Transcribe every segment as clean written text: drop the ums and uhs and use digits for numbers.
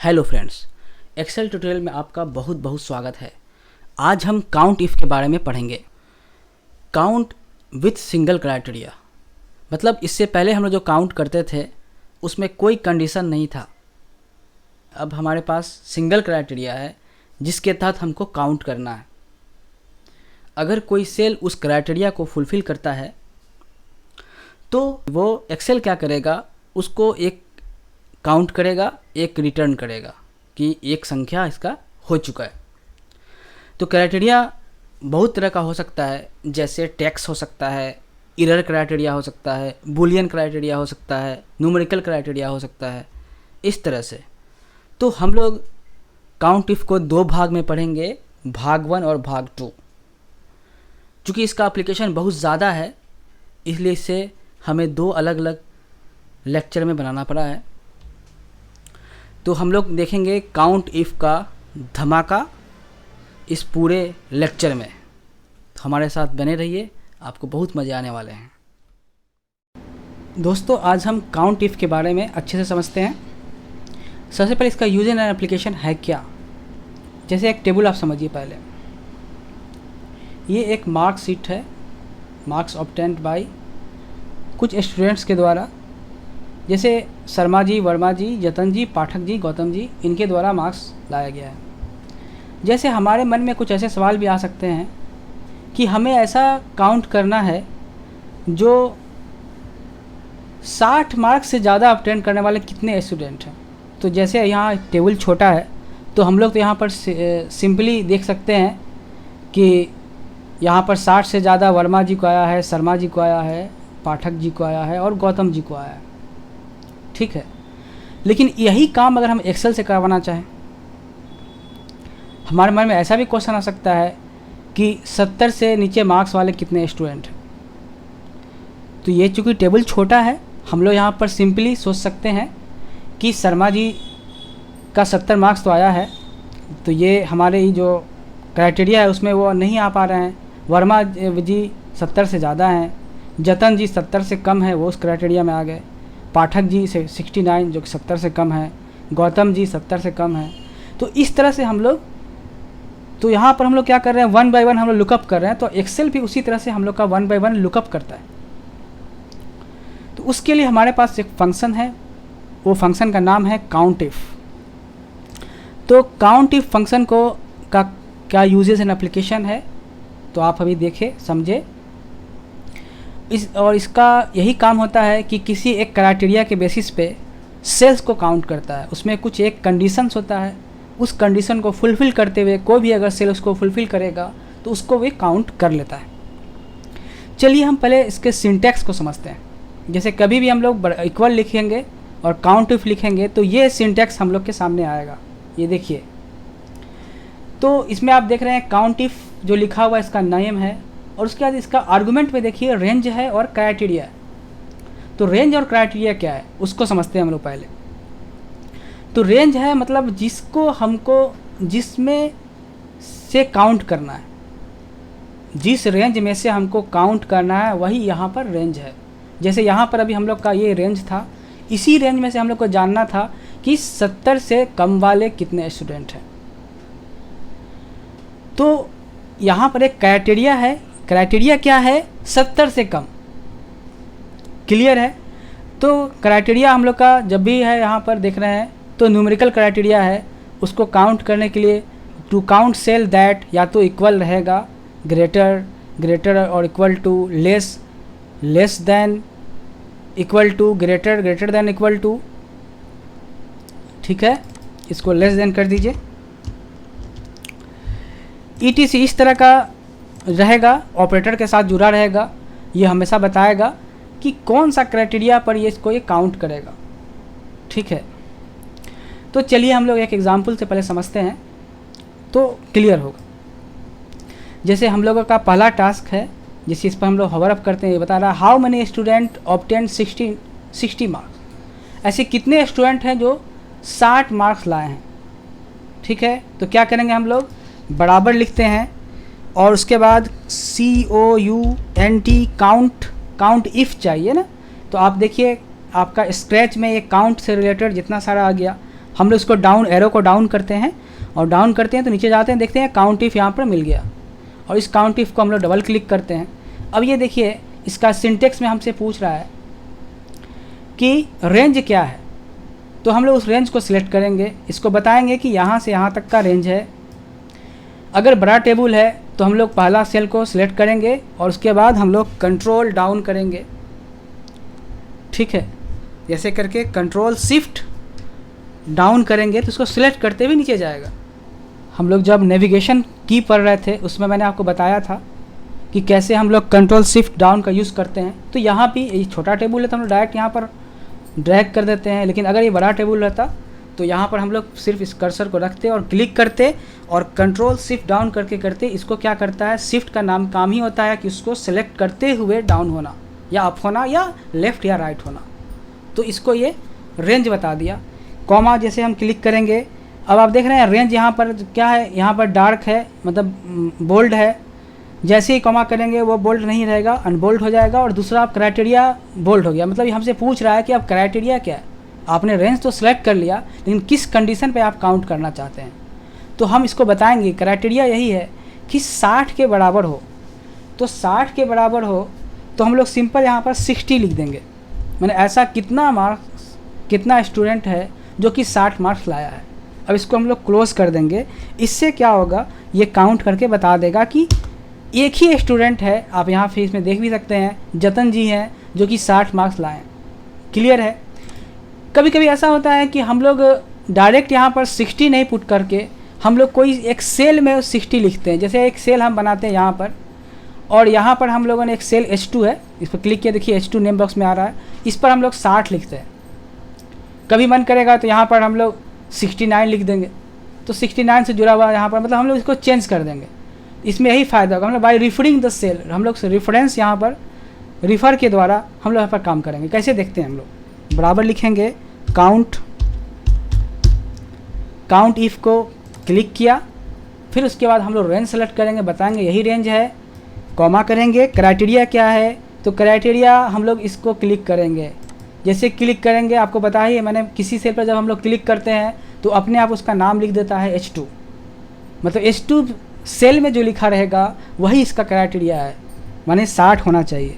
Hello friends, Excel tutorial में आपका बहुत बहुत स्वागत है। आज हम काउंट इफ़ के बारे में पढ़ेंगे। काउंट विथ सिंगल क्राइटेरिया, मतलब इससे पहले हम लोग जो काउंट करते थे उसमें कोई कंडीशन नहीं था। अब हमारे पास सिंगल क्राइटेरिया है जिसके तहत हमको काउंट करना है। अगर कोई सेल उस क्राइटेरिया को फुलफ़िल करता है तो वो एक्सेल क्या करेगा, उसको एक काउंट करेगा, एक रिटर्न करेगा कि एक संख्या इसका हो चुका है। तो क्राइटेरिया बहुत तरह का हो सकता है, जैसे टैक्स हो सकता है, एरर क्राइटेरिया हो सकता है, बूलियन क्राइटेरिया हो सकता है, न्यूमेरिकल क्राइटेरिया हो सकता है, इस तरह से। तो हम लोग काउंट इफ को दो भाग में पढ़ेंगे, भाग 1 और भाग 2। चूँकि इसका एप्लीकेशन बहुत ज़्यादा है इसलिए इसे हमें दो अलग अलग लेक्चर में बनाना पड़ा है। तो हम लोग देखेंगे काउंट इफ़ का धमाका इस पूरे लेक्चर में। तो हमारे साथ बने रहिए, आपको बहुत मज़े आने वाले हैं। दोस्तों, आज हम काउंट इफ़ के बारे में अच्छे से समझते हैं। सबसे पहले इसका यूजर एंड एप्लीकेशन है क्या। जैसे एक टेबल आप समझिए। पहले ये एक मार्क शीट है, मार्क्स ऑब्टेन्ड बाय कुछ स्टूडेंट्स के द्वारा। जैसे शर्मा जी, वर्मा जी, जतन जी, पाठक जी, गौतम जी, इनके द्वारा मार्क्स लाया गया है। जैसे हमारे मन में कुछ ऐसे सवाल भी आ सकते हैं कि हमें ऐसा काउंट करना है जो 60 मार्क्स से ज़्यादा ऑब्टेन करने वाले कितने स्टूडेंट हैं। तो जैसे यहाँ टेबल छोटा है तो हम लोग तो यहाँ पर सिंपली देख सकते हैं कि यहाँ पर 60 से ज़्यादा वर्मा जी को आया है, शर्मा जी को आया है, पाठक जी को आया है और गौतम जी को आया है। ठीक है, लेकिन यही काम अगर हम एक्सेल से करवाना चाहें, हमारे मन में ऐसा भी क्वेश्चन आ सकता है कि 70 से नीचे मार्क्स वाले कितने स्टूडेंट हैं। तो ये चूँकि टेबल छोटा है, हम लोग यहाँ पर सिंपली सोच सकते हैं कि शर्मा जी का 70 मार्क्स तो आया है, तो ये हमारे ही जो क्राइटेरिया है उसमें वो नहीं आ पा रहे हैं। वर्मा जी 70 से ज़्यादा हैं, जतन जी 70 से कम है, वो उस क्राइटेरिया में आ गए। पाठक जी से 69 जो कि 70 से कम है, गौतम जी 70 से कम है। तो इस तरह से हम लोग, तो यहाँ पर हम लोग क्या कर रहे हैं, 1 बाय 1 हम लोग लुकअप कर रहे हैं। तो एक्सेल भी उसी तरह से हम लोग का 1 बाय 1 लुकअप करता है। तो उसके लिए हमारे पास एक फंक्शन है, वो फंक्शन का नाम है काउंट इफ। तो काउंट इफ फंक्शन को का क्या यूजेस एंड एप्लीकेशन है, तो आप अभी देखें, समझे। और इसका यही काम होता है कि किसी एक क्राइटेरिया के बेसिस पे सेल्स को काउंट करता है। उसमें कुछ एक कंडीशंस होता है, उस कंडीशन को फुलफ़िल करते हुए कोई भी अगर सेल उसको फुलफ़िल करेगा तो उसको वे काउंट कर लेता है। चलिए हम पहले इसके सिंटैक्स को समझते हैं। जैसे कभी भी हम लोग इक्वल लिखेंगे और काउंट इफ लिखेंगे तो ये सिंटैक्स हम लोग के सामने आएगा। ये देखिए, तो इसमें आप देख रहे हैं काउंट इफ जो लिखा हुआ इसका नेम है, और उसके बाद इसका आर्गुमेंट में देखिए रेंज है और क्राइटेरिया है। तो रेंज और क्राइटेरिया क्या है उसको समझते हैं हम लोग पहले। तो रेंज है मतलब जिसको हमको, जिसमें से काउंट करना है, जिस रेंज में से हमको काउंट करना है वही यहाँ पर रेंज है। जैसे यहाँ पर अभी हम लोग का ये रेंज था, इसी रेंज में से हम लोग को जानना था कि 70 से कम वाले कितने स्टूडेंट हैं। तो यहाँ पर एक क्राइटेरिया है। क्राइटेरिया क्या है, 70 से कम। क्लियर है। तो क्राइटेरिया हम लोग का जब भी है यहाँ पर देख रहे हैं तो न्यूमेरिकल क्राइटेरिया है। उसको काउंट करने के लिए टू काउंट सेल दैट या तो इक्वल रहेगा, ग्रेटर और equal to, less than equal to, greater than equal to. ठीक है, इसको लेस देन कर दीजिए। ETC इस तरह का रहेगा, ऑपरेटर के साथ जुड़ा रहेगा। ये हमेशा बताएगा कि कौन सा क्राइटेरिया पर ये इसको ये काउंट करेगा। ठीक है, तो चलिए हम लोग एक एग्जांपल से पहले समझते हैं तो क्लियर होगा। जैसे हम लोगों का पहला टास्क है, जिस चीज़ पर हम लोग हवर अप करते हैं, ये बता रहा है how many student obtain 60 marks. ऐसे कितने स्टूडेंट हैं जो 60 मार्क्स लाए हैं। ठीक है, तो क्या करेंगे हम लोग, बराबर लिखते हैं और उसके बाद COUNT, काउंट इफ़ चाहिए ना। तो आप देखिए आपका स्क्रैच में ये काउंट से रिलेटेड जितना सारा आ गया, हम लोग इसको डाउन, एरो को डाउन करते हैं और डाउन करते हैं तो नीचे जाते हैं, देखते हैं काउंट इफ यहाँ पर मिल गया और इस काउंट इफ को हम लोग डबल क्लिक करते हैं। अब ये देखिए इसका सिंटेक्स में हमसे पूछ रहा है कि रेंज क्या है, तो हम लोग उस रेंज को सिलेक्ट करेंगे, इसको बताएंगे कि यहाँ से यहाँ तक का रेंज है। अगर बड़ा टेबल है तो हम लोग पहला सेल को सिलेक्ट करेंगे और उसके बाद हम लोग कंट्रोल डाउन करेंगे, ठीक है, जैसे करके कंट्रोल शिफ्ट डाउन करेंगे तो उसको सिलेक्ट करते हुए नीचे जाएगा। हम लोग जब नेविगेशन की पढ़ रहे थे उसमें मैंने आपको बताया था कि कैसे हम लोग कंट्रोल शिफ्ट डाउन का यूज़ करते हैं। तो यहाँ भी ये छोटा टेबल है तो हम लोग डायरेक्ट यहाँ पर ड्रैग कर देते हैं, लेकिन अगर ये बड़ा टेबल रहता तो यहाँ पर हम लोग सिर्फ इस कर्सर को रखते और क्लिक करते और कंट्रोल शिफ्ट डाउन करके करते। इसको क्या करता है, शिफ्ट का काम ही होता है कि उसको सेलेक्ट करते हुए डाउन होना या अप होना या लेफ़्ट या राइट होना। तो इसको ये रेंज बता दिया। कॉमा जैसे हम क्लिक करेंगे, अब आप देख रहे हैं रेंज यहाँ पर क्या है, यहाँ पर डार्क है मतलब बोल्ड है। जैसे ही कॉमा करेंगे वो बोल्ड नहीं रहेगा, अनबोल्ड हो जाएगा। और दूसरा आप क्राइटेरिया बोल्ड हो गया, मतलब ये हमसे पूछ रहा है कि आप क्राइटेरिया क्या है। आपने रेंज तो सिलेक्ट कर लिया लेकिन किस कंडीशन पे आप काउंट करना चाहते हैं, तो हम इसको बताएंगे। क्राइटेरिया यही है कि 60 के बराबर हो, तो 60 के बराबर हो तो हम लोग सिंपल यहाँ पर 60 लिख देंगे। मैंने ऐसा कितना स्टूडेंट है जो कि 60 मार्क्स लाया है। अब इसको हम लोग क्लोज़ कर देंगे। इससे क्या होगा, ये काउंट करके बता देगा कि एक ही स्टूडेंट है। आप यहाँ फिर इसमें देख भी सकते हैं जतन जी हैं जो कि 60 मार्क्स लाए। क्लियर है। कभी कभी ऐसा होता है कि हम लोग डायरेक्ट यहाँ पर 60 नहीं पुट करके हम लोग कोई एक सेल में 60 लिखते हैं। जैसे एक सेल हम बनाते हैं यहाँ पर, और यहाँ पर हम लोगों ने एक सेल H2 है, इस पर क्लिक किया, देखिए H2 नेम बॉक्स में आ रहा है, इस पर हम लोग 60 लिखते हैं। कभी मन करेगा तो यहाँ पर हम लोग 69 लिख देंगे, तो 69 से जुड़ा हुआ यहाँ पर, मतलब हम लोग इसको चेंज कर देंगे। इसमें यही फ़ायदा होगा, हम लोग बाई रिफरिंग द सेल, हम लोग रेफरेंस यहाँ पर रिफ़र के द्वारा हम लोग यहाँ पर काम करेंगे। कैसे देखते हैं, हम लोग बराबर लिखेंगे काउंट इफ़ को क्लिक किया, फिर उसके बाद हम लोग रेंज सेलेक्ट करेंगे, बताएंगे यही रेंज है, कॉमा करेंगे। क्राइटेरिया क्या है, तो क्राइटेरिया हम लोग इसको क्लिक करेंगे। जैसे क्लिक करेंगे आपको पता ही है, मैंने किसी सेल पर जब हम लोग क्लिक करते हैं तो अपने आप उसका नाम लिख देता है H2, मतलब H2 सेल में जो लिखा रहेगा वही इसका क्राइटेरिया है, माने 60 होना चाहिए।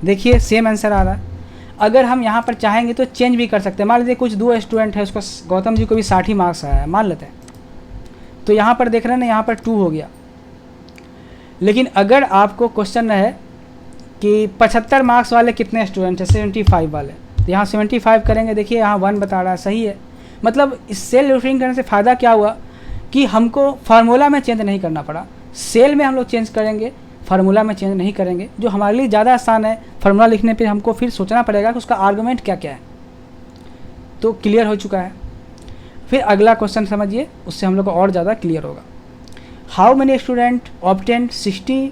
देखिए सेम आंसर आ रहा है। अगर हम यहाँ पर चाहेंगे तो चेंज भी कर सकते हैं। मान लीजिए कुछ 2 स्टूडेंट है, उसको गौतम जी को भी 60 ही मार्क्स आया है मान लेते हैं, तो यहाँ पर देख रहे हैं ना, यहाँ पर 2 हो गया। लेकिन अगर आपको क्वेश्चन है कि 75 मार्क्स वाले कितने स्टूडेंट हैं, 75 वाले, तो यहाँ 75 करेंगे, देखिए यहाँ 1 बता रहा है, सही है। मतलब इस सेल रेफरिंग करने से फ़ायदा क्या हुआ कि हमको फार्मूला में चेंज नहीं करना पड़ा। सेल में हम लोग चेंज करेंगे, फार्मूला में चेंज नहीं करेंगे, जो हमारे लिए ज़्यादा आसान है। फार्मूला लिखने पे हमको फिर सोचना पड़ेगा कि उसका आर्गुमेंट क्या क्या है। तो क्लियर हो चुका है। फिर अगला क्वेश्चन समझिए, उससे हम लोग को और ज़्यादा क्लियर होगा। हाउ मेनी स्टूडेंट ऑब्टेन 60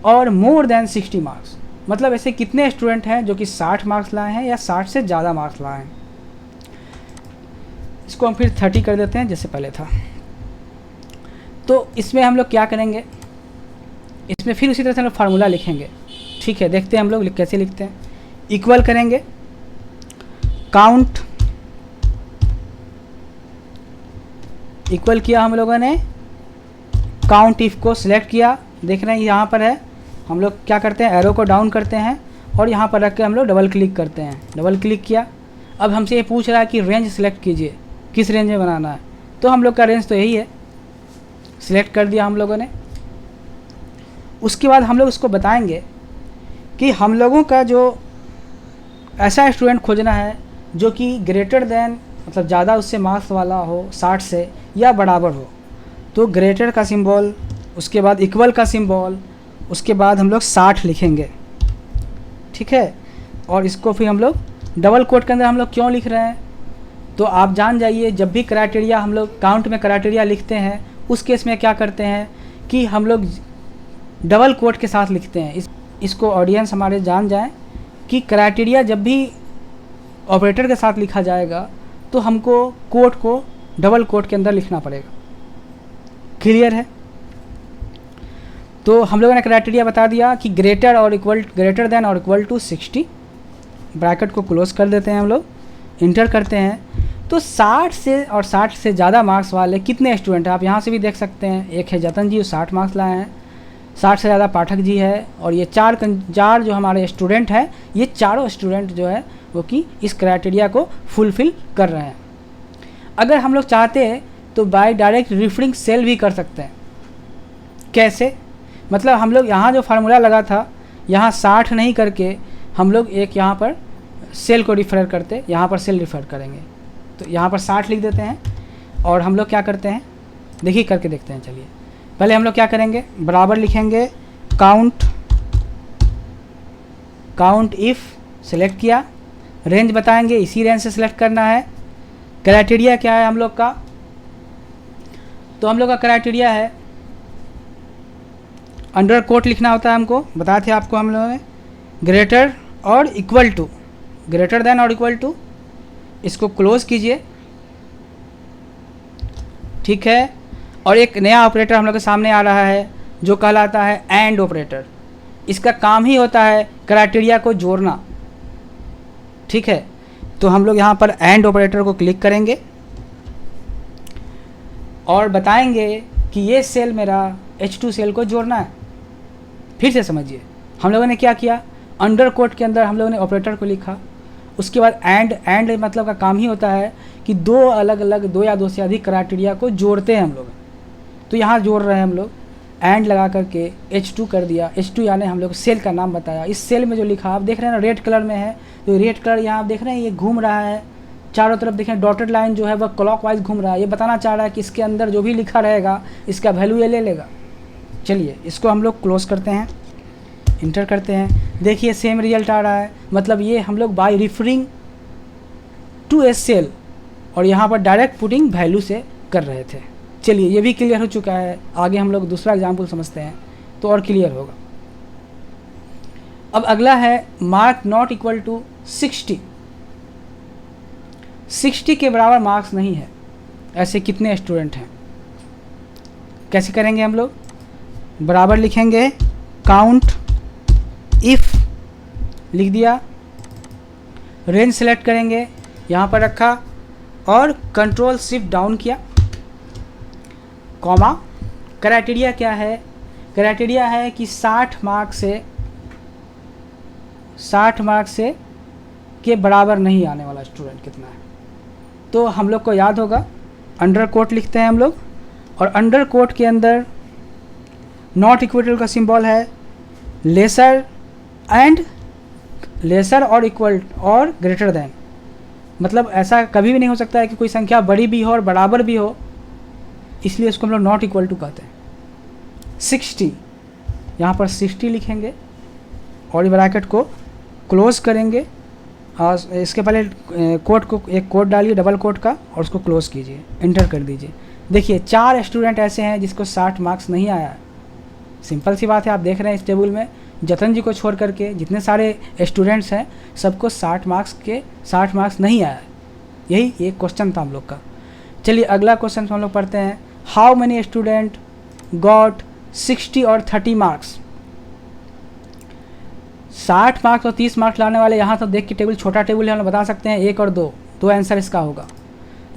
और मोर देन 60 मार्क्स, मतलब ऐसे कितने स्टूडेंट हैं जो कि 60 मार्क्स लाए हैं या 60 से ज़्यादा मार्क्स लाए हैं। इसको हम फिर 30 कर देते हैं जैसे पहले था। तो इसमें हम लोग क्या करेंगे, इसमें फिर उसी तरह से हम लोग फार्मूला लिखेंगे। ठीक है, देखते हैं हम लोग कैसे लिखते हैं। इक्वल करेंगे, काउंट, इक्वल किया हम लोगों ने, काउंट इफ को सिलेक्ट किया, देख रहे हैं यहाँ पर है। हम लोग क्या करते हैं, एरो को डाउन करते हैं और यहाँ पर रख के हम लोग डबल क्लिक करते हैं। डबल क्लिक किया, अब हमसे ये पूछ रहा है कि रेंज सिलेक्ट कीजिए, किस रेंज में बनाना है। तो हम लोग का रेंज तो यही है, सिलेक्ट कर दिया हम लोगों ने। उसके बाद हम लोग उसको बताएंगे कि हम लोगों का जो ऐसा स्टूडेंट खोजना है जो कि ग्रेटर देन, मतलब ज़्यादा उससे मार्क्स वाला हो 60 से या बराबर हो। तो ग्रेटर का सिंबल, उसके बाद इक्वल का सिंबल, उसके बाद हम लोग 60 लिखेंगे। ठीक है, और इसको फिर हम लोग डबल कोट के अंदर हम लोग क्यों लिख रहे हैं, तो आप जान जाइए। जब भी क्राइटेरिया हम लोग काउंट में क्राइटेरिया लिखते हैं उस केस में क्या करते हैं कि हम लोग डबल कोट के साथ लिखते हैं। इसको ऑडियंस हमारे जान जाएं कि क्राइटेरिया जब भी ऑपरेटर के साथ लिखा जाएगा तो हमको कोट को डबल कोट के अंदर लिखना पड़ेगा। क्लियर है। तो हम लोगों ने क्राइटेरिया बता दिया कि ग्रेटर देन और इक्वल टू 60। ब्रैकेट को क्लोज कर देते हैं हम लोग, इंटर करते हैं। तो 60 से और 60 से ज़्यादा मार्क्स वाले कितने स्टूडेंट हैं आप यहाँ से भी देख सकते हैं। एक है जतन जी, 60 मार्क्स लाए हैं, 60 से ज़्यादा पाठक जी है, और ये चार जो हमारे स्टूडेंट हैं, ये चारों स्टूडेंट जो है वो कि इस क्राइटेरिया को फुलफ़िल कर रहे हैं। अगर हम लोग चाहते हैं तो बाय डायरेक्ट रेफरिंग सेल भी कर सकते हैं। कैसे? मतलब हम लोग यहाँ जो फार्मूला लगा था, यहाँ 60 नहीं करके हम लोग एक यहाँ पर सेल को रिफ़र करते, यहाँ पर सेल रिफ़र करेंगे, तो यहाँ पर 60 लिख देते हैं। और हम लोग क्या करते हैं, देखिए करके देखते हैं। चलिए पहले हम लोग क्या करेंगे, बराबर लिखेंगे काउंट इफ़, सेलेक्ट किया, रेंज बताएंगे, इसी रेंज से सिलेक्ट करना है। क्राइटेरिया क्या है हम लोग का, तो हम लोग का क्राइटेरिया है अंडर कोट लिखना होता है हमको, बताए थे आपको हम लोगों ने, ग्रेटर और इक्वल टू, ग्रेटर देन और इक्वल टू, इसको क्लोज कीजिए, ठीक है। और एक नया ऑपरेटर हम लोग के सामने आ रहा है जो कहलाता है एंड ऑपरेटर। इसका काम ही होता है क्राइटेरिया को जोड़ना, ठीक है। तो हम लोग यहाँ पर एंड ऑपरेटर को क्लिक करेंगे और बताएंगे कि ये सेल मेरा H2 सेल को जोड़ना है। फिर से समझिए, हम लोगों ने क्या किया, अंडर कोट के अंदर हम लोगों ने ऑपरेटर को लिखा, उसके बाद एंड मतलब का काम ही होता है कि दो अलग अलग, दो या दो से अधिक क्राइटेरिया को जोड़ते हैं हम लोग। तो यहाँ जोड़ रहे हैं हम लोग, एंड लगा करके H2 कर दिया। H2 यानी हम लोग सेल का नाम बताया। इस सेल में जो लिखा आप देख रहे हैं ना, रेड कलर में है, तो रेड कलर यहाँ आप देख रहे हैं ये घूम रहा है चारों तरफ। देखें डॉटेड लाइन जो है वह क्लॉकवाइज घूम रहा है, ये बताना चाह रहा है कि इसके अंदर जो भी लिखा रहेगा इसका वैल्यू ये ले लेगा। चलिए इसको हम लोग क्लोज करते हैं, इंटर करते हैं, देखिए सेम रिजल्ट आ रहा है। मतलब ये हम लोग by referring to a cell और यहाँ पर डायरेक्ट पुटिंग वैल्यू से कर रहे थे। चलिए ये भी क्लियर हो चुका है। आगे हम लोग दूसरा एग्जाम्पल समझते हैं तो और क्लियर होगा। अब अगला है मार्क नॉट इक्वल टू 60। 60 के बराबर मार्क्स नहीं है, ऐसे कितने स्टूडेंट हैं? कैसे करेंगे हम लोग, बराबर लिखेंगे काउंट इफ़, लिख दिया, रेंज सेलेक्ट करेंगे, यहाँ पर रखा और कंट्रोल शिफ्ट डाउन किया, कॉमा। क्राइटेरिया क्या है, क्राइटेरिया है कि 60 मार्क्स से के बराबर नहीं आने वाला स्टूडेंट कितना है। तो हम लोग को याद होगा, अंडर कोट लिखते हैं हम लोग, और अंडर कोट के अंदर नॉट इक्वल का सिंबल है लेसर और इक्वल और ग्रेटर देन। मतलब ऐसा कभी भी नहीं हो सकता है कि कोई संख्या बड़ी भी हो और बराबर भी हो, इसलिए इसको हम लोग नॉट इक्वल टू कहते हैं। 60, यहाँ पर 60 लिखेंगे और ये ब्रैकेट को क्लोज करेंगे और इसके पहले कोड को एक कोड डालिए डबल कोड का और उसको क्लोज कीजिए, इंटर कर दीजिए। देखिए 4 स्टूडेंट ऐसे हैं जिसको 60 मार्क्स नहीं आया है। सिंपल सी बात है, आप देख रहे हैं इस टेबल में जतन जी को छोड़ करके जितने सारे स्टूडेंट्स हैं सबको 60 मार्क्स नहीं आया है। यही एक क्वेश्चन था हम लोग का। चलिए अगला क्वेश्चन हम लोग पढ़ते हैं। हाउ मेनी स्टूडेंट गॉट 60 और 30 मार्क्स? 60 मार्क्स और 30 मार्क्स लाने वाले, यहाँ तो देख के टेबल छोटा टेबल है, हम लोग बता सकते हैं 1 और 2 आंसर इसका होगा।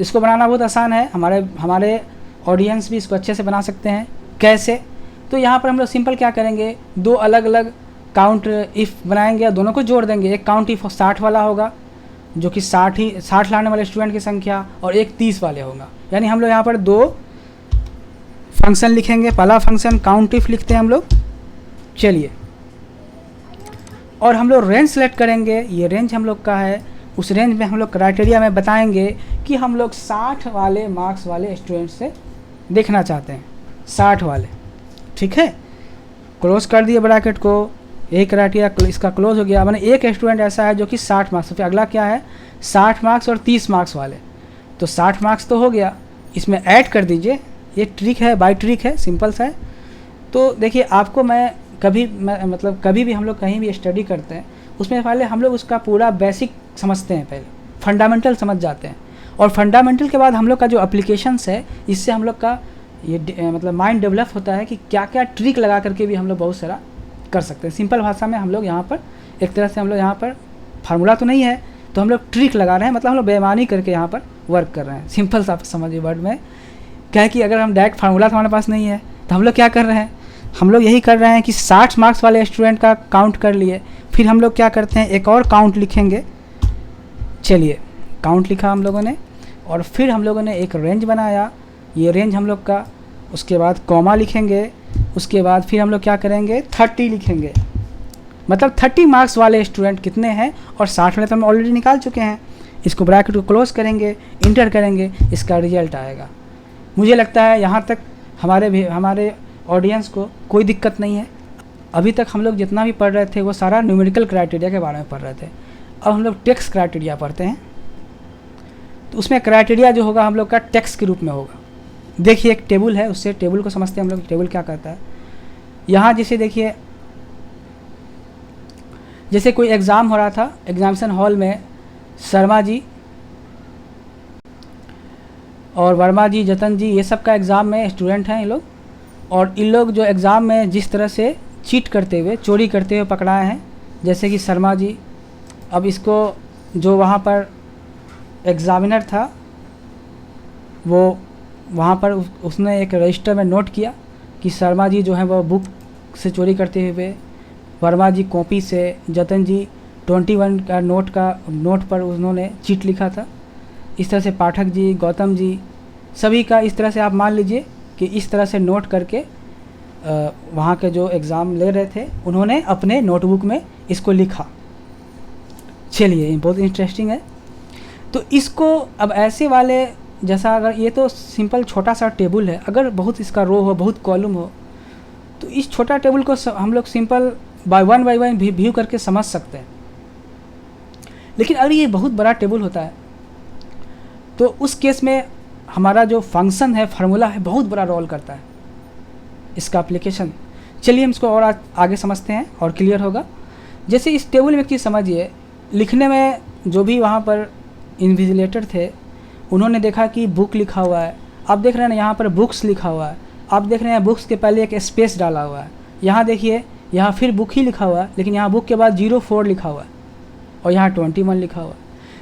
इसको बनाना बहुत आसान है, हमारे ऑडियंस भी इसको अच्छे से बना सकते हैं। कैसे? तो यहाँ पर हम लोग सिंपल क्या करेंगे, 2 अलग अलग काउंट इफ़ बनाएंगे और दोनों को जोड़ देंगे। एक काउंट इफ़ 60 वाला होगा जो कि 60 लाने वाले स्टूडेंट की संख्या, और एक 30 वाले होगा। यानी हम लोग यहाँ पर 2 फंक्शन लिखेंगे। पहला फंक्शन काउंट इफ़ लिखते हैं हम लोग, चलिए, और हम लोग रेंज सेलेक्ट करेंगे। ये रेंज हम लोग का है, उस रेंज में हम लोग क्राइटेरिया में बताएंगे कि हम लोग 60 वाले मार्क्स वाले स्टूडेंट से देखना चाहते हैं, 60 वाले, ठीक है। क्लोज कर दिए ब्रैकेट को, एक क्राइटेरिया इसका क्लोज हो गया। मैंने एक स्टूडेंट ऐसा है जो कि 60 मार्क्स, फिर अगला क्या है 60 मार्क्स और 30 मार्क्स वाले। तो 60 मार्क्स तो हो गया, इसमें ऐड कर दीजिए। ये ट्रिक है, बाय ट्रिक है, सिंपल सा है। तो देखिए आपको मैं कभी भी हम लोग कहीं भी स्टडी करते हैं उसमें पहले हम लोग उसका पूरा बेसिक समझते हैं, पहले फंडामेंटल समझ जाते हैं, और फंडामेंटल के बाद हम लोग का जो एप्लीकेशंस है इससे हम लोग का ये माइंड डेवलप होता है कि क्या क्या ट्रिक लगा करके भी हम लोग बहुत सारा कर सकते हैं। सिंपल भाषा में हम लोग यहाँ पर एक तरह से हम लोग यहाँ पर फार्मूला तो नहीं है, तो हम लोग ट्रिक लगा रहे हैं, मतलब हम लोग बेईमानी करके यहाँ पर वर्क कर रहे हैं। सिंपल सा आप समझिए वर्ड में, क्या है कि अगर हम डायरेक्ट फार्मूला हमारे पास नहीं है तो हम लोग क्या कर रहे हैं, हम लोग यही कर रहे हैं कि 60 मार्क्स वाले स्टूडेंट का काउंट कर लिए, फिर हम लोग क्या करते हैं एक और काउंट लिखेंगे। चलिए काउंट लिखा हम लोगों ने, और फिर हम लोगों ने एक रेंज बनाया, ये रेंज हम लोग का, उसके बाद कॉमा लिखेंगे, उसके बाद फिर हम लोग क्या करेंगे 30 लिखेंगे, मतलब 30 मार्क्स वाले स्टूडेंट कितने हैं, और 60 वाले तो हम ऑलरेडी निकाल चुके हैं। इसको ब्रैकेट को क्लोज करेंगे, इंटर करेंगे, इसका रिजल्ट आएगा। मुझे लगता है यहाँ तक हमारे ऑडियंस को कोई दिक्कत नहीं है। अभी तक हम लोग जितना भी पढ़ रहे थे वो सारा न्यूमेरिकल क्राइटेरिया के बारे में पढ़ रहे थे। अब हम लोग टेक्स्ट क्राइटेरिया पढ़ते हैं, तो उसमें क्राइटेरिया जो होगा हम लोग का टेक्स्ट के रूप में होगा। देखिए एक टेबल है, उससे टेबल को समझते हैं हम लोग, टेबल क्या करता है। यहाँ जैसे देखिए, जैसे कोई एग्ज़ाम हो रहा था, एग्जामिनेशन हॉल में शर्मा जी और वर्मा जी, जतन जी, ये सब का एग्ज़ाम में स्टूडेंट हैं ये लोग, और इन लोग जो एग्ज़ाम में जिस तरह से चीट करते हुए, चोरी करते हुए पकड़ाए हैं, जैसे कि शर्मा जी। अब इसको जो वहाँ पर एग्ज़ामिनर था वो वहाँ पर उसने एक रजिस्टर में नोट किया कि शर्मा जी जो है वो बुक से चोरी करते हुए, वर्मा जी कॉपी से, जतन जी 21 का नोट पर उन्होंने चीट लिखा था। इस तरह से पाठक जी, गौतम जी, सभी का इस तरह से आप मान लीजिए कि इस तरह से नोट करके वहाँ के जो एग्ज़ाम ले रहे थे उन्होंने अपने नोटबुक में इसको लिखा। चलिए बहुत इंटरेस्टिंग है। तो इसको अब ऐसे वाले, जैसा अगर ये तो सिंपल छोटा सा टेबल है, अगर बहुत इसका रो हो, बहुत कॉलम हो, तो इस छोटा टेबल को हम लोग सिंपल बाय वन व्यू करके समझ सकते हैं। लेकिन अगर ये बहुत बड़ा टेबल होता है तो उस केस में हमारा जो फंक्शन है, फार्मूला है, बहुत बड़ा रोल करता है इसका एप्लीकेशन। चलिए हम इसको और आगे समझते हैं और क्लियर होगा। जैसे इस टेबल में एक चीज़ समझिए, लिखने में जो भी वहाँ पर इन्विजिलेटर थे उन्होंने देखा कि बुक लिखा हुआ है। आप देख रहे हैं ना यहाँ पर बुक्स लिखा हुआ है, आप देख रहे हैं बुक्स के पहले एक स्पेस डाला हुआ है। यहाँ देखिए, यहाँ फिर बुक ही लिखा हुआ है, लेकिन यहाँ बुक के बाद 04 लिखा हुआ है और यहाँ 21 लिखा हुआ है।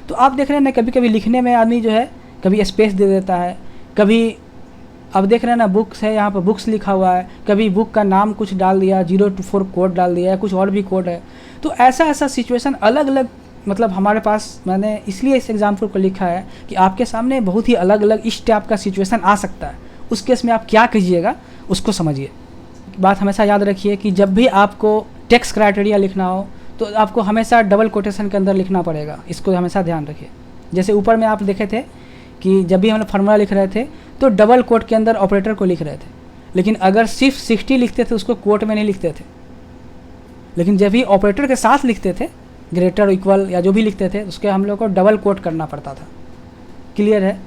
तो आप देख रहे हैं ना, कभी कभी लिखने में आदमी जो है कभी स्पेस दे देता है, कभी अब देख रहे हैं ना बुक्स है, यहाँ पर बुक्स लिखा हुआ है, कभी बुक का नाम कुछ डाल दिया, 024 कोड डाल दिया है, कुछ और भी कोड है। तो ऐसा सिचुएशन अलग अलग, मतलब हमारे पास, मैंने इसलिए इस एग्जाम्पल को लिखा है कि आपके सामने बहुत ही अलग अलग इस टाइप का सिचुएशन आ सकता है। उस केस में आप क्या कीजिएगा उसको समझिए। बात हमेशा याद रखिए कि जब भी आपको टेक्स्ट क्राइटेरिया लिखना हो तो आपको हमेशा डबल कोटेशन के अंदर लिखना पड़ेगा, इसको हमेशा ध्यान रखिए। जैसे ऊपर में आप देखे थे कि जब भी हम लोग फार्मूला लिख रहे थे तो डबल कोट के अंदर ऑपरेटर को लिख रहे थे, लेकिन अगर सिर्फ 60 लिखते थे उसको कोट में नहीं लिखते थे, लेकिन जब भी ऑपरेटर के साथ लिखते थे, ग्रेटर इक्वल या जो भी लिखते थे, उसके हम लोग को डबल कोट करना पड़ता था। क्लियर है?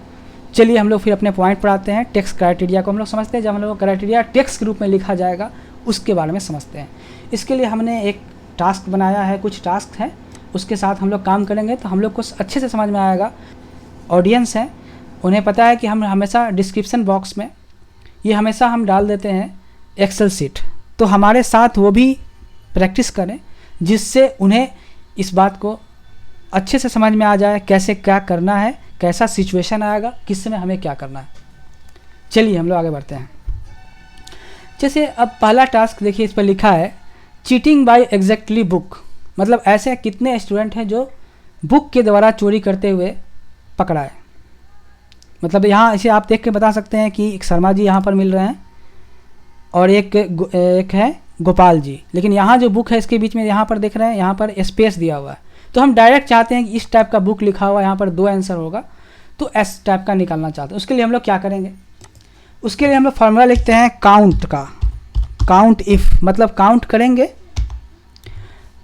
चलिए हम लोग फिर अपने पॉइंट पर आते हैं। टेक्स्ट क्राइटेरिया को हम लोग समझते हैं। जब हम लोग क्राइटेरिया टेक्स्ट के रूप में लिखा जाएगा उसके बारे में समझते हैं। इसके लिए हमने एक टास्क बनाया है, कुछ टास्क हैं, उसके साथ हम लोग काम करेंगे तो हम लोग को अच्छे से समझ में आएगा। ऑडियंस हैं, उन्हें पता है कि हम हमेशा डिस्क्रिप्शन बॉक्स में ये हमेशा हम डाल देते हैं एक्सेल सीट, तो हमारे साथ वो भी प्रैक्टिस करें जिससे उन्हें इस बात को अच्छे से समझ में आ जाए कैसे क्या करना है, कैसा सिचुएशन आएगा, किस समय हमें क्या करना है। चलिए हम लोग आगे बढ़ते हैं। जैसे अब पहला टास्क देखिए, इस पर लिखा है चीटिंग बाय एग्जैक्टली बुक, मतलब ऐसे कितने स्टूडेंट हैं जो बुक के द्वारा चोरी करते हुए पकड़ा है। मतलब यहाँ इसे आप देख के बता सकते हैं कि एक शर्मा जी यहाँ पर मिल रहे हैं और एक है गोपाल जी, लेकिन यहाँ जो बुक है इसके बीच में यहाँ पर देख रहे हैं यहाँ पर स्पेस दिया हुआ है, तो हम डायरेक्ट चाहते हैं कि इस टाइप का बुक लिखा हुआ है, यहाँ पर 2 आंसर होगा, तो एस टाइप का निकालना चाहते हैं। उसके लिए हम लोग क्या करेंगे, उसके लिए हम लोग फार्मूला लिखते हैं काउंट का। काउंट इफ़ मतलब काउंट करेंगे,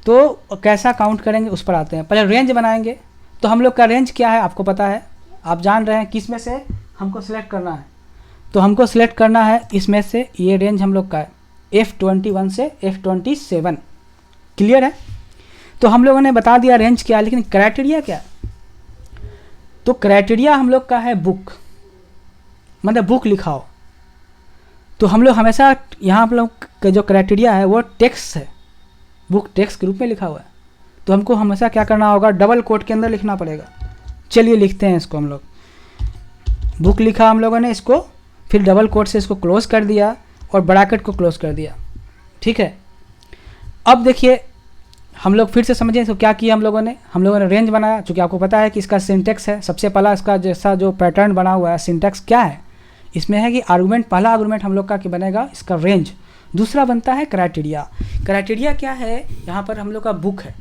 तो कैसा काउंट करेंगे उस पर आते हैं। पहले रेंज बनाएंगे, तो हम लोग का रेंज क्या है आपको पता है, आप जान रहे हैं किस में से हमको सिलेक्ट करना है। तो हमको सिलेक्ट करना है इसमें से, ये रेंज हम लोग का है F21 से F27। क्लियर है? तो हम लोगों ने बता दिया रेंज क्या है, लेकिन क्राइटेरिया क्या है? तो क्राइटेरिया हम लोग का है बुक, मतलब बुक लिखा हो। तो हम लोग हमेशा यहाँ हम लोग का जो क्राइटेरिया है वो टेक्स्ट है, बुक टेक्स्ट के रूप में लिखा हुआ है। तो हमको हमेशा क्या करना होगा, डबल कोट के अंदर लिखना पड़ेगा। चलिए लिखते हैं इसको हम लोग। बुक लिखा हम लोगों ने इसको, फिर डबल कोट से इसको क्लोज कर दिया और ब्रैकेट को क्लोज कर दिया। ठीक है, अब देखिए हम लोग फिर से समझें इसको क्या किया हम लोगों ने रेंज बनाया। चूँकि आपको पता है कि इसका सिंटेक्स है, सबसे पहला इसका जैसा जो पैटर्न बना हुआ है सिंटेक्स क्या है, इसमें है कि आर्गुमेंट, पहला आर्गुमेंट हम लोग का क्या बनेगा, इसका रेंज। दूसरा बनता है क्राइटेरिया। क्राइटेरिया क्या है, यहाँ पर हम लोग का बुक है।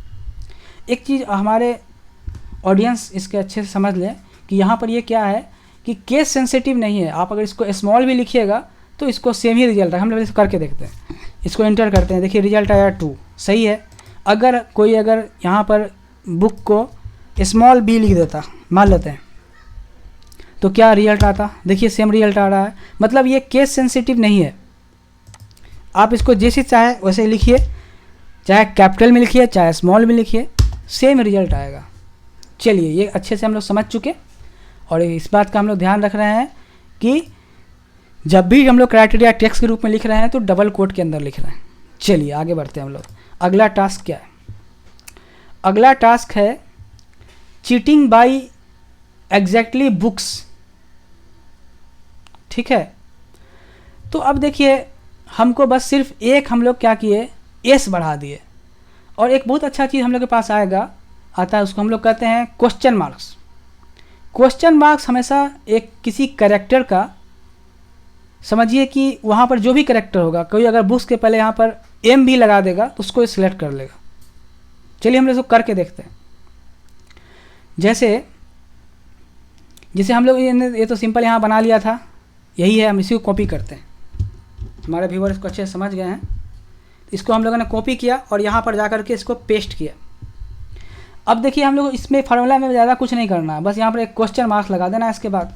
एक चीज़ हमारे ऑडियंस इसके अच्छे से समझ लें कि यहाँ पर ये क्या है कि केस सेंसिटिव नहीं है। आप अगर इसको स्मॉल भी लिखिएगा तो इसको सेम ही रिजल्ट है। हम लोग इसको करके देखते हैं, इसको एंटर करते हैं, देखिए रिजल्ट आया 2, सही है। अगर यहाँ पर बुक को स्मॉल बी लिख देता, मान लेते हैं, तो क्या रिजल्ट आता, देखिए सेम रिजल्ट आ रहा है। मतलब ये केस सेंसिटिव नहीं है। आप इसको जैसे चाहे वैसे लिखिए, चाहे कैपिटल में लिखिए चाहे स्मॉल में लिखिए, सेम रिजल्ट आएगा। चलिए ये अच्छे से हम लोग समझ चुके, और इस बात का हम लोग ध्यान रख रहे हैं कि जब भी हम लोग क्राइटेरिया टेक्स्ट के रूप में लिख रहे हैं तो डबल कोट के अंदर लिख रहे हैं। चलिए आगे बढ़ते हैं हम लोग। अगला टास्क क्या है, अगला टास्क है चीटिंग बाय एग्जैक्टली बुक्स। ठीक है, तो अब देखिए हमको बस सिर्फ एक हम लोग क्या किए, एस बढ़ा दिए, और एक बहुत अच्छा चीज़ हम लोग के पास आता है, उसको हम लोग कहते हैं क्वेश्चन मार्क्स। क्वेश्चन मार्क्स हमेशा एक किसी कैरेक्टर का, समझिए कि वहाँ पर जो भी कैरेक्टर होगा, कोई अगर बुक्स के पहले यहाँ पर एम भी लगा देगा तो उसको सिलेक्ट कर लेगा। चलिए हम लोग इसको करके देखते हैं। जैसे हम लोग ये तो सिंपल यहाँ बना लिया था, यही है, हम इसी को कॉपी करते हैं। हमारे व्यूअर इसको अच्छे से समझ गए हैं। इसको हम लोगों ने कॉपी किया और यहाँ पर जा कर के इसको पेस्ट किया। अब देखिए हम लोग इसमें फार्मूला में ज़्यादा कुछ नहीं करना है, बस यहाँ पर एक क्वेश्चन मार्क्स लगा देना है। इसके बाद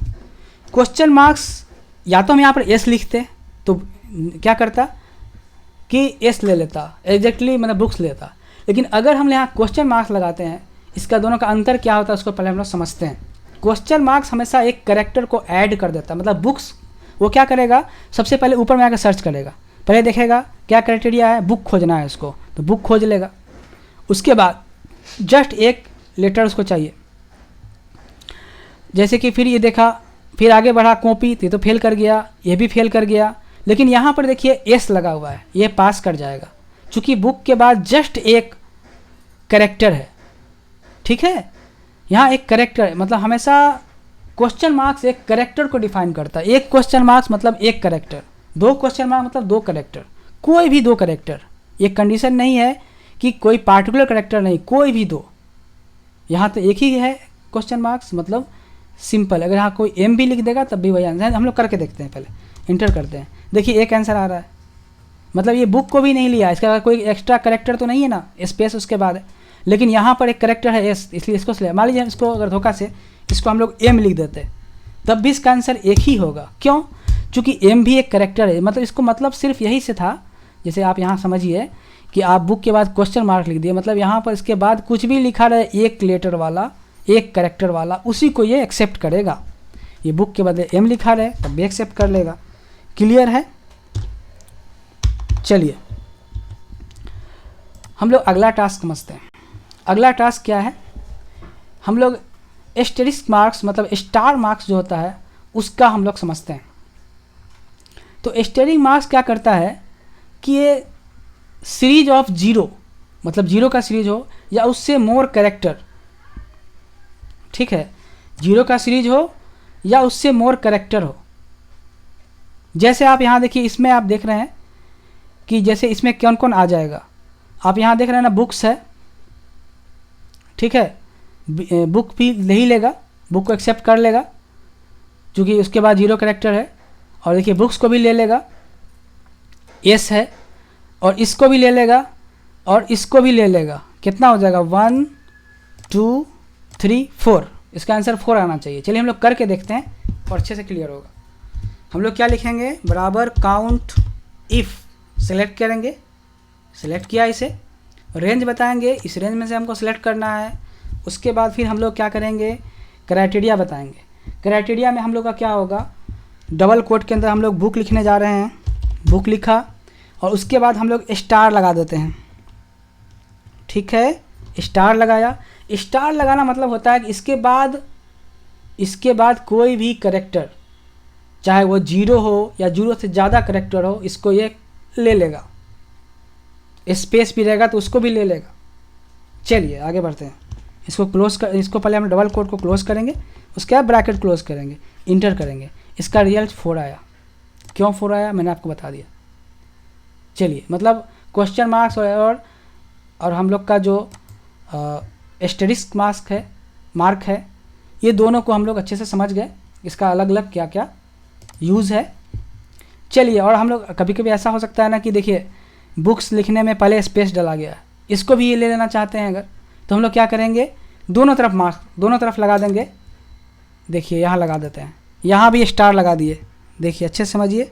क्वेश्चन मार्क्स, या तो हम यहाँ पर एस लिखते तो क्या करता कि एस ले लेता, एग्जैक्टली मतलब बुक्स लेता। लेकिन अगर हम यहाँ क्वेश्चन मार्क्स लगाते हैं, इसका दोनों का अंतर क्या होता है उसको पहले हम लोग समझते हैं। क्वेश्चन मार्क्स हमेशा एक कैरेक्टर को ऐड कर देता है। मतलब बुक्स वो क्या करेगा, सबसे पहले ऊपर में आकर सर्च करेगा, पहले देखेगा क्या क्राइटेरिया है, बुक खोजना है उसको, तो बुक खोज लेगा। उसके बाद जस्ट एक लेटर उसको चाहिए, जैसे कि फिर ये देखा, फिर आगे बढ़ा कॉपी, तो फेल कर गया, ये भी फेल कर गया। लेकिन यहाँ पर देखिए एस लगा हुआ है, ये पास कर जाएगा, क्योंकि बुक के बाद जस्ट एक कैरेक्टर है। ठीक है, यहाँ एक कैरेक्टर है, मतलब हमेशा क्वेश्चन मार्क्स एक कैरेक्टर को डिफाइन करता है। एक क्वेश्चन मार्क्स मतलब एक कैरेक्टर, दो क्वेश्चन मार्क्स मतलब दो कैरेक्टर, कोई भी दो कैरेक्टर। ये कंडीशन नहीं है कि कोई पार्टिकुलर कैरेक्टर नहीं, कोई भी दो। यहाँ तो एक ही है क्वेश्चन मार्क्स, मतलब सिंपल। अगर यहाँ कोई एम भी लिख देगा तब भी वही आंसर है। हम लोग करके देखते हैं, पहले इंटर करते हैं। देखिए एक आंसर आ रहा है, मतलब ये बुक को भी नहीं लिया, इसका कोई एक्स्ट्रा कैरेक्टर तो नहीं है ना, स्पेस उसके बाद है। लेकिन यहाँ पर एक कैरेक्टर है एस, इसलिए इसको सिलेक्ट। मान लीजिए इसको अगर धोखा से इसको हम लोग एम लिख देते तब भी इसका आंसर एक ही होगा। क्यों? क्योंकि एम भी एक कैरेक्टर है। मतलब इसको मतलब सिर्फ यही से था, जैसे आप यहाँ समझिए कि आप बुक के बाद क्वेश्चन मार्क लिख दिए, मतलब यहाँ पर इसके बाद कुछ भी लिखा रहे एक लेटर वाला, एक कैरेक्टर वाला, उसी को ये एक्सेप्ट करेगा। ये बुक के बदले एम लिखा रहे तब भी एक्सेप्ट कर लेगा। क्लियर है? चलिए हम लोग अगला टास्क समझते हैं। अगला टास्क क्या है, हम लोग एस्टेरिस्क मार्क्स मतलब स्टार मार्क्स जो होता है उसका हम लोग समझते हैं। तो एस्टेरिस्क मार्क्स क्या करता है कि ये सीरीज ऑफ जीरो, मतलब जीरो का सीरीज हो या उससे मोर कैरेक्टर, ठीक है, जीरो का सीरीज हो या उससे मोर कैरेक्टर हो। जैसे आप यहाँ देखिए, इसमें आप देख रहे हैं कि जैसे इसमें कौन कौन आ जाएगा। आप यहाँ देख रहे हैं ना, बुक्स है, ठीक है, बुक भी नहीं लेगा, बुक को एक्सेप्ट कर लेगा क्योंकि उसके बाद जीरो कैरेक्टर है। और देखिए बुक्स को भी ले लेगा, एस है, और इसको भी ले लेगा और इसको भी ले लेगा। कितना हो जाएगा? 1 2 3 4। इसका आंसर 4 आना चाहिए। चलिए हम लोग करके देखते हैं और अच्छे से क्लियर होगा। हम लोग क्या लिखेंगे, बराबर काउंट इफ़, सेलेक्ट करेंगे, सेलेक्ट किया, इसे रेंज बताएंगे, इस रेंज में से हमको सेलेक्ट करना है। उसके बाद फिर हम लोग क्या करेंगे, क्राइटेरिया बताएंगे। क्राइटेरिया में हम लोग का क्या होगा, डबल कोट के अंदर हम लोग बुक लिखने जा रहे हैं, बुक लिखा, और उसके बाद हम लोग स्टार लगा देते हैं, ठीक है, स्टार लगाया। स्टार लगाना मतलब होता है कि इसके बाद कोई भी करेक्टर, चाहे वो 0 हो या 0 से ज़्यादा करेक्टर हो, इसको ये ले लेगा। स्पेस भी रहेगा तो उसको भी ले लेगा। चलिए आगे बढ़ते हैं। इसको पहले हम डबल कोट को क्लोज करेंगे, उसके बाद ब्रैकेट क्लोज करेंगे, इंटर करेंगे। इसका रिजल्ट 4 आया। क्यों 4 आया मैंने आपको बता दिया। चलिए, मतलब क्वेश्चन मार्क्स और हम लोग का जो एस्टेरिस्क मार्क है, ये दोनों को हम लोग अच्छे से समझ गए, इसका अलग अलग क्या क्या यूज़ है। चलिए, और हम लोग कभी कभी ऐसा हो सकता है ना कि देखिए बुक्स लिखने में पहले स्पेस डाला गया है, इसको भी ये ले लेना चाहते हैं अगर, तो हम लोग क्या करेंगे, दोनों तरफ मार्क्स दोनों तरफ लगा देंगे। देखिए यहाँ लगा देते हैं, यहाँ भी स्टार लगा दिए। देखिए अच्छे से समझिए,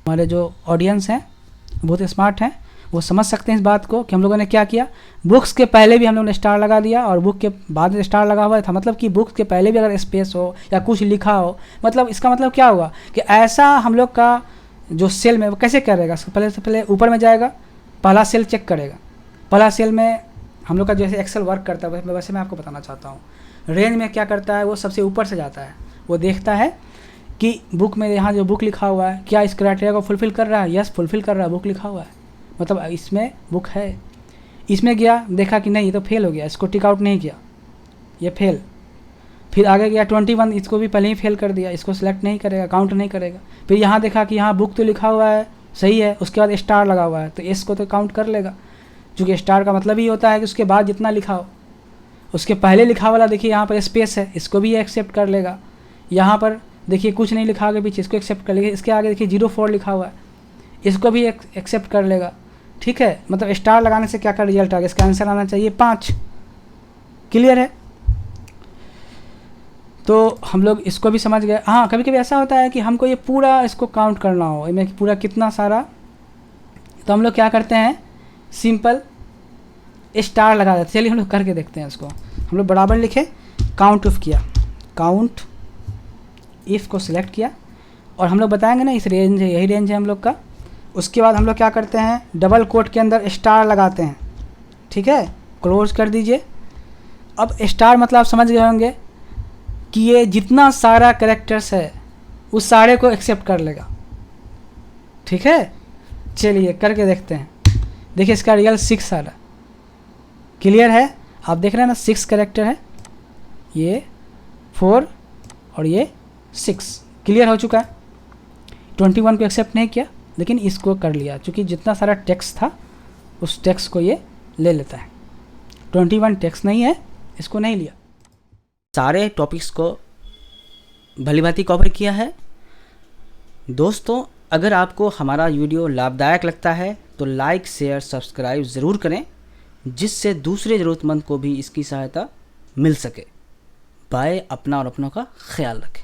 हमारे जो ऑडियंस हैं बहुत स्मार्ट हैं, वो समझ सकते हैं इस बात को कि हम लोगों ने क्या किया। बुक्स के पहले भी हम लोगों ने स्टार लगा दिया और बुक के बाद में स्टार लगा हुआ था, मतलब कि बुक्स के पहले भी अगर स्पेस हो या कुछ लिखा हो, मतलब इसका मतलब क्या हुआ कि ऐसा हम लोग का जो सेल में वो कैसे करेगा, पहले से पहले ऊपर में जाएगा, पहला सेल चेक करेगा। पहला सेल में हम लोग का जैसे एक्सेल वर्क करता है वैसे मैं आपको बताना चाहता हूँ। रेंज में क्या करता है, वो सबसे ऊपर से जाता है, वो देखता है कि बुक में यहाँ जो बुक लिखा हुआ है क्या इस क्राइटेरिया को फुलफ़िल कर रहा है। यस, फुलफ़िल कर रहा है, बुक लिखा हुआ है, मतलब इसमें बुक है। इसमें गया, देखा कि नहीं ये तो फेल हो गया, इसको टिक आउट नहीं किया, ये फेल। फिर आगे गया 21, इसको भी पहले ही फेल कर दिया, इसको सिलेक्ट नहीं करेगा, काउंट नहीं करेगा। फिर यहाँ देखा कि यहाँ बुक तो लिखा हुआ है सही है, उसके बाद स्टार लगा हुआ है, तो इसको तो काउंट कर लेगा, क्योंकि स्टार का मतलब ही होता है कि उसके बाद जितना लिखा हो। उसके पहले लिखा वाला देखिए यहाँ पर स्पेस है, इसको भी एक्सेप्ट कर लेगा। यहाँ पर देखिए कुछ नहीं लिखा आगे पीछे, इसको एक्सेप्ट कर लेगा। इसके आगे देखिए 04 लिखा हुआ है, इसको भी एक्सेप्ट कर लेगा। ठीक है, मतलब स्टार लगाने से क्या क्या रिजल्ट आ गया, इसका आंसर आना चाहिए 5। क्लियर है, तो हम लोग इसको भी समझ गए। हाँ, कभी कभी ऐसा होता है कि हमको ये पूरा इसको काउंट करना हो, इनमें पूरा कितना सारा, तो हम लोग क्या करते हैं, सिंपल स्टार लगा देते। चलिए हम लोग करके देखते हैं इसको। हम लोग बराबर लिखे, काउंट इफ किया, काउंट इफ को सिलेक्ट किया, और हम लोग बताएंगे ना इस रेंज है, यही रेंज है हम लोग का। उसके बाद हम लोग क्या करते हैं, डबल कोट के अंदर स्टार लगाते हैं। ठीक है, क्लोज कर दीजिए। अब स्टार मतलब आप समझ गए होंगे कि ये जितना सारा कैरेक्टर्स है उस सारे को एक्सेप्ट कर लेगा। ठीक है, चलिए करके देखते हैं। देखिए इसका रिजल्ट 6 आ रहा। क्लियर है, आप देख रहे हैं ना, 6 कैरेक्टर है, ये 4 और ये 6। क्लियर हो चुका है। 21 को एक्सेप्ट नहीं किया, लेकिन इसको कर लिया, क्योंकि जितना सारा टेक्स्ट था उस टेक्स्ट को ये ले लेता है। 21 टेक्स्ट नहीं है, इसको नहीं लिया। सारे टॉपिक्स को भलीभांति कवर किया है। दोस्तों, अगर आपको हमारा वीडियो लाभदायक लगता है तो लाइक शेयर सब्सक्राइब ज़रूर करें, जिससे दूसरे ज़रूरतमंद को भी इसकी सहायता मिल सके। बाय, अपना और अपनों का ख्याल रखें।